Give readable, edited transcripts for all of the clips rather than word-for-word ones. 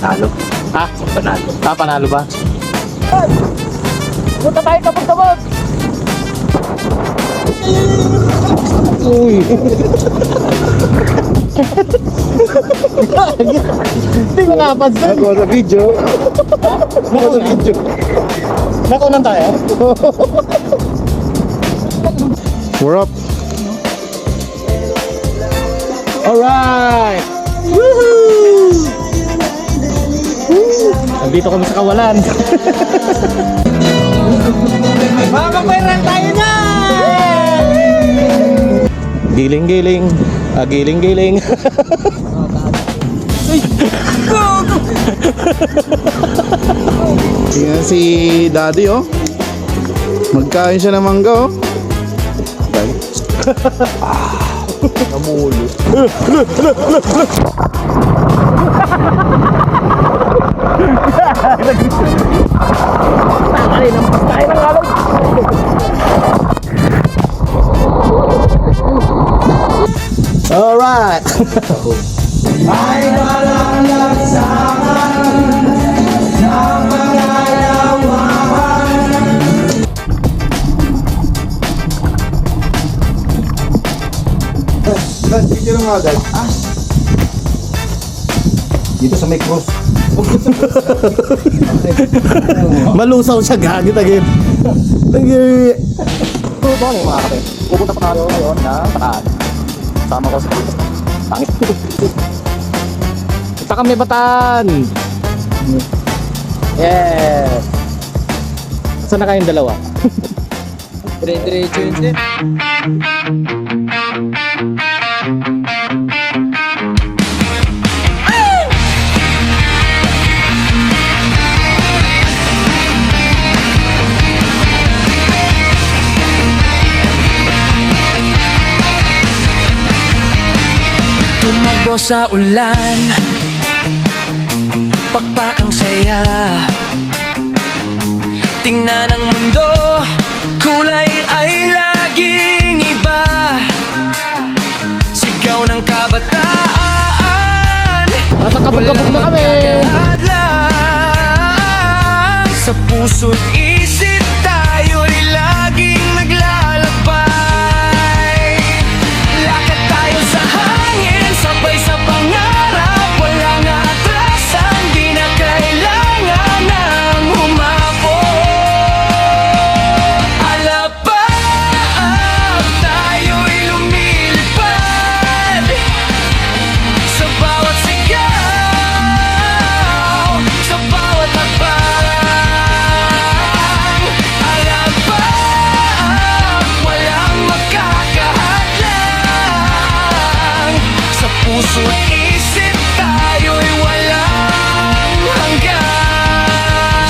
Panalo. Ha? Panalo. Panalo ba? Punta tayo sa pagdabog. Uy. Hindi ko napansin. Ako sa video. Ako sa video. Nakunan tayo. We're up. Alright! Woohoo! Nandito kami sa Kawalan. Makakapairan tayo na! Giling-giling. Giling-giling. Tingnan si Daddy oh. Magkain siya ng mangga oh. Namulo. Ay, lampas tayo ng alog. Alright! Dad, video lang nga Dad. Dito sa may cross. Malusaw siya gagit agad. Lagi. Good morning mga kape. Pupunta pa tayo ngayon na Bataan. Sama ko sa Pangit. Kita kami Bataan. Yes. Saan na kayong dalawa? Dire-diretso yun din. Tumakbo sa ulan, pakpak ang saya. Tingnan ang mundo, kulay ay laging iba. Sigaw ng kabataan, Nasa kabog-kabog na kami. hadlang. Sa puso't isip tayo'y laging naglalakbay. Lakad tayo sa hangin, sabay sa pangarap. Walang atrasan, di na kailangan ng humabol. Alapaan, tayo'y lumilipad. Sa bawat sigaw, sa bawat hakbang. Alapaan, walang makakahadlang. Sa puso't isip tayo'y walang hanggan.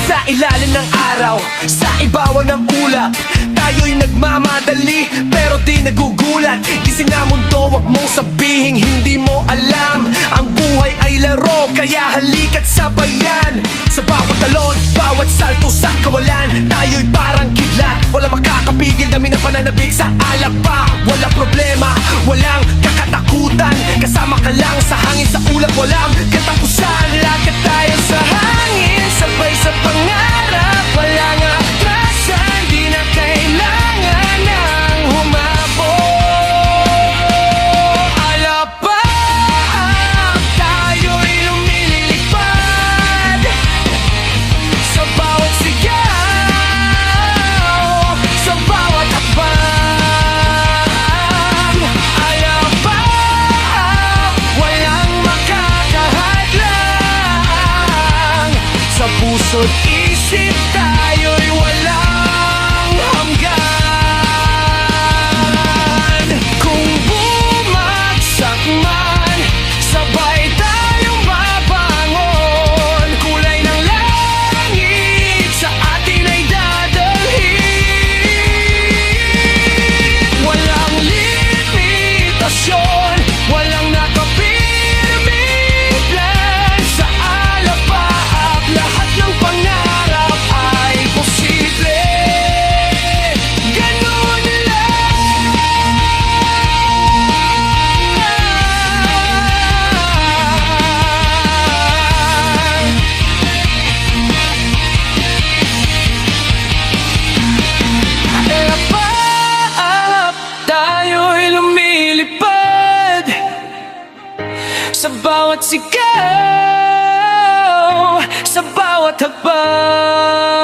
Sa ilalim ng araw, sa ibabaw ng ulap, tayo'y nagmamadali pero di nagugulat. Gising na mundo, wag mong sabihing hindi mo alam. Ang buhay ay laro, kaya halika't sabayan. Sa bawat talon, bawat salto sa kawalan, tayo'y parang kidlat. Wala makakapigil namin ang pananabik sa alak pa. Wala problema, walang kakatakutan. Kasama ka lang sa hangin, sa ulap, walang katapusan. Lakad tayo sa hangin, sabay sa pangarap. Walang atrasan, di na kailangan ng humabol. Alapaan, tayo'y lumilipad. Sa bawat sigaw, sa bawat hakbang. Alapaan, walang makakahadlang. Sa puso't isip tayo'y walang hanggan. Kung bumagsak man, sabay tayong babangon. Kulay ng langit sa atin ay dadalhin. Walang limitasyon, walang nakapirming plan. Sa alapaap lahat ng pangarap. sa bawat sigaw, sa bawat hakbang.